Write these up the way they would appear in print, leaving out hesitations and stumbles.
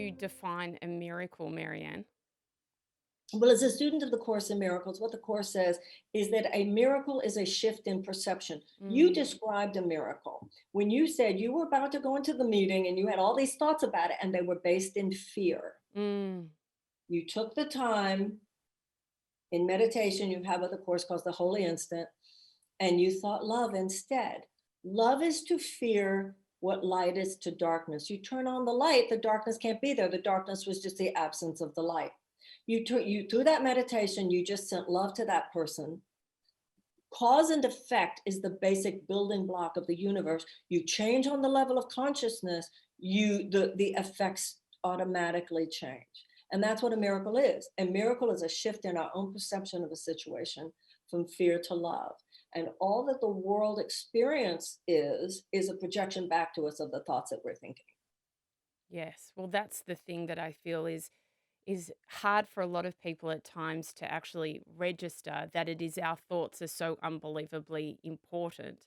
you define a miracle, Marianne? Well, as a student of the Course in Miracles, what the Course says is that a miracle is a shift in perception. You Mm, described a miracle when you said you were about to go into the meeting and you had all these thoughts about it, and they were based in fear. mm, You took the time in meditation you have with the Course calls the Holy Instant, and you thought love instead. Love is to fear what light is to darkness. You turn on the light, the darkness can't be there. The darkness was just the absence of the light. You through that meditation, you just sent love to that person. Cause and effect is the basic building block of the universe. You change on the level of consciousness, the effects automatically change. And that's what a miracle is. A miracle is a shift in our own perception of a situation from fear to love. And all that the world experience is a projection back to us of the thoughts that we're thinking. yes. Well, that's the thing that I feel is hard for a lot of people at times to actually register that it is our thoughts are so unbelievably important.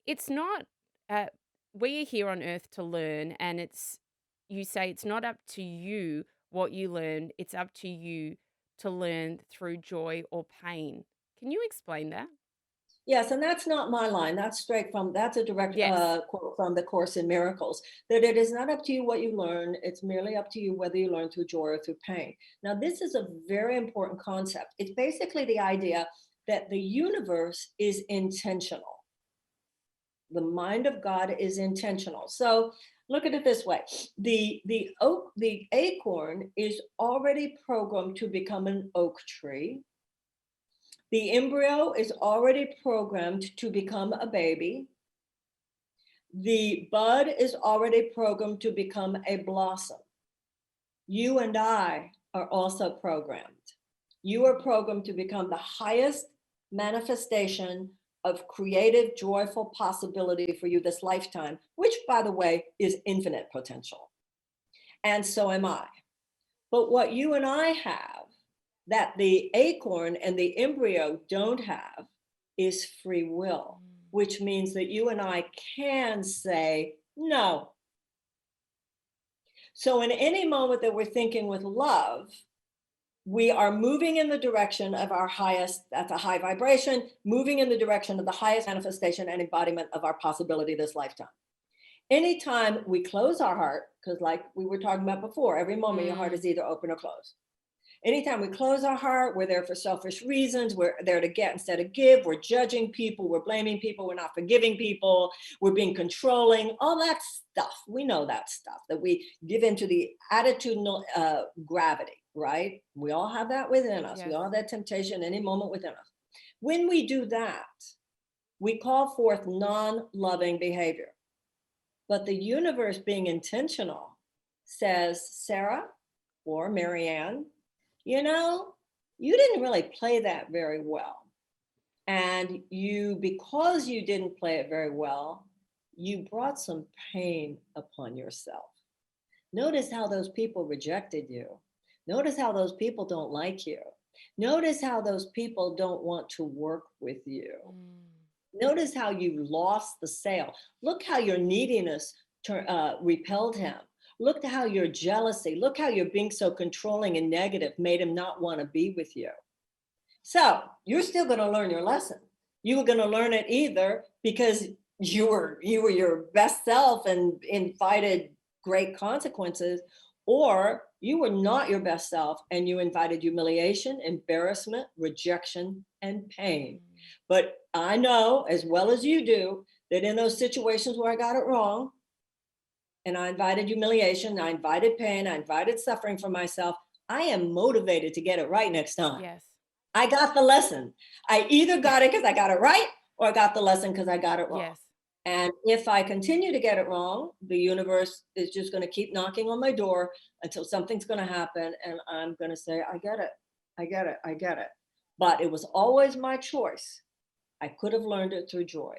It's not uh, we are here on earth to learn, and you say it's not up to you what you learn, it's up to you to learn through joy or pain. Can you explain that? Yes, and that's not my line. That's a direct Yes. quote from the Course in Miracles, that it is not up to you what you learn, it's merely up to you whether you learn through joy or through pain. Now, this is a very important concept. It's basically the idea that the universe is intentional. The mind of God is intentional. So look at it this way. The acorn is already programmed to become an oak tree. The embryo is already programmed to become a baby. The bud is already programmed to become a blossom. You and I are also programmed. You are programmed to become the highest manifestation of creative, joyful possibility for you this lifetime, which, by the way, is infinite potential. And so am I. But what you and I have that the acorn and the embryo don't have is free will, Mm. which means that you and I can say no. So, in any moment that we're thinking with love, we are moving in the direction of our highest, that's a high vibration, moving in the direction of the highest manifestation and embodiment of our possibility this lifetime. Anytime we close our heart, because like we were talking about before, every moment your heart Mm, is either open or closed. Anytime we close our heart, we're there for selfish reasons. We're there to get instead of give. We're judging people. We're blaming people. We're not forgiving people. We're being controlling. All that stuff. We know that stuff that we give into the attitudinal gravity, right? We all have that within us. We yes. all have that temptation any moment within us. When we do that, we call forth non loving behavior. But the universe, being intentional, says, Sarah or Marianne, you know, you didn't really play that very well. And because you didn't play it very well, you brought some pain upon yourself. Notice how those people rejected you. Notice how those people don't like you. Notice how those people don't want to work with you. Mm, Notice how you lost the sale. Look how your neediness repelled him. Look how your jealousy, look how you're being so controlling and negative made him not want to be with you. So you're still going to learn your lesson. You were going to learn it either because you were your best self and invited great consequences, or you were not your best self and you invited humiliation, embarrassment, rejection, and pain. mm. But I know as well as you do that in those situations where I got it wrong, and I invited humiliation, I invited pain, I invited suffering for myself, I am motivated to get it right next time. Yes. I got the lesson. I either got it because I got it right or I got the lesson because I got it wrong. Yes. And if I continue to get it wrong, the universe is just going to keep knocking on my door until something's going to happen. And I'm going to say, I get it. I get it. I get it. But it was always my choice. I could have learned it through joy.